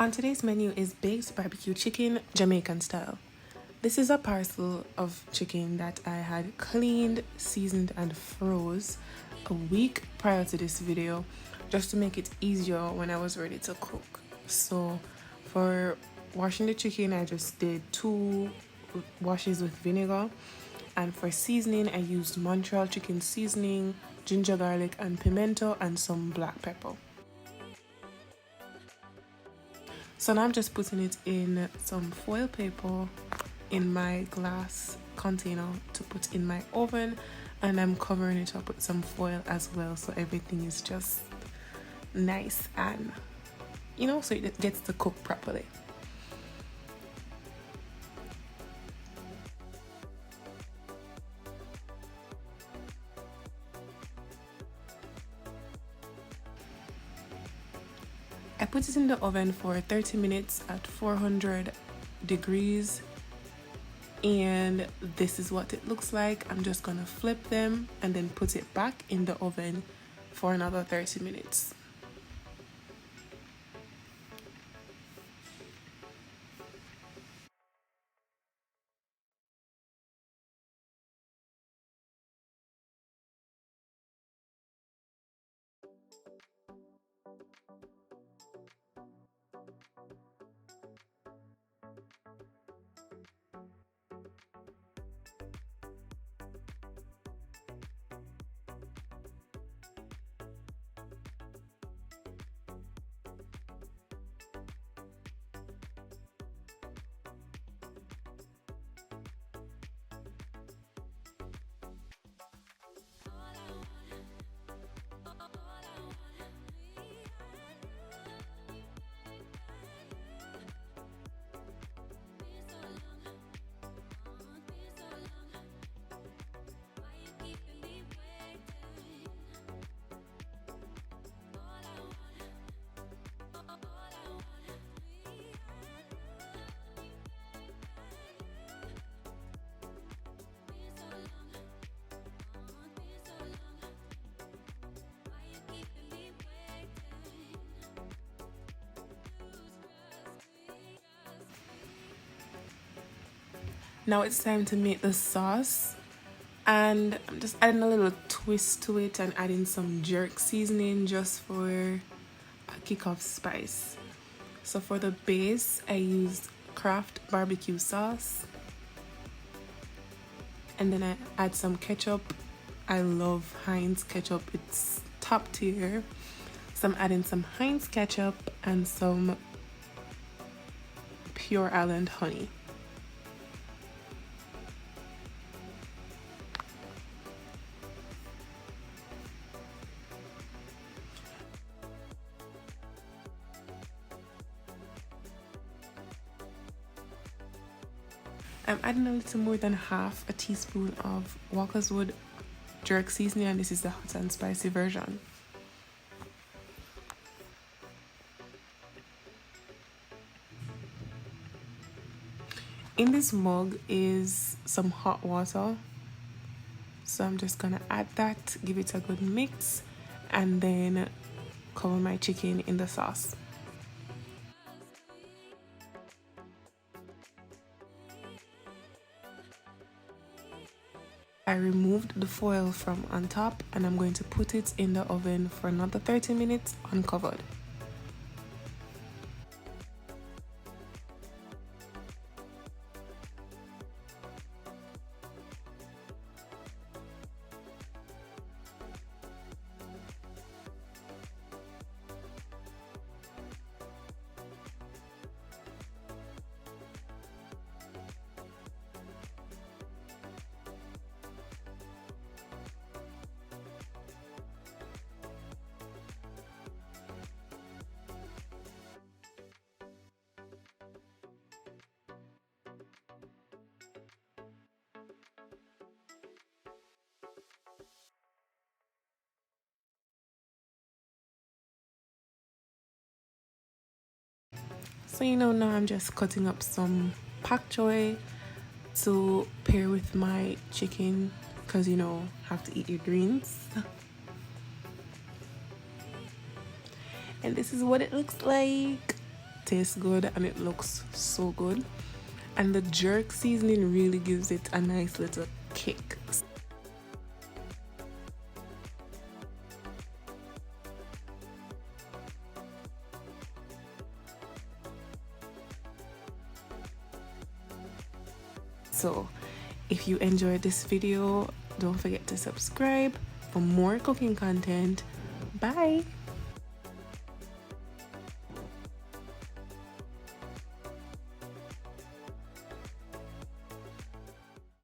On today's menu is baked barbecue chicken, Jamaican style. This is a parcel of chicken that I had cleaned, seasoned, and froze a week prior to this video just to make it easier when I was ready to cook. So, for washing the chicken, I just did 2 washes with vinegar, and for seasoning, I used Montreal chicken seasoning, ginger garlic, and pimento, and some black pepper. So now I'm just putting it in some foil paper in my glass container to put in my oven, and I'm covering it up with some foil as well so everything is just nice and so it gets to cook properly. I put it in the oven for 30 minutes at 400 degrees, and this is what it looks like. I'm just gonna flip them and then put it back in the oven for another 30 minutes. Now it's time to make the sauce, and I'm just adding a little twist to it and adding some jerk seasoning just for a kick of spice. So for the base, I used Kraft barbecue sauce, and then I add some ketchup. I love Heinz ketchup, it's top tier. So I'm adding some Heinz ketchup and some Pure Island honey. I'm adding a little more than half a teaspoon of Walker's Wood jerk seasoning, and this is the hot and spicy version. In this mug is some hot water, so I'm just gonna add that, give it a good mix, and then cover my chicken in the sauce. I removed the foil from on top, and I'm going to put it in the oven for another 30 minutes uncovered. So now I'm just cutting up some pak choy to pair with my chicken, because have to eat your greens. And this is what it looks like. tastes good and it looks so good. And the jerk seasoning really gives it a nice little kick. So if you enjoyed this video, don't forget to subscribe for more cooking content. Bye!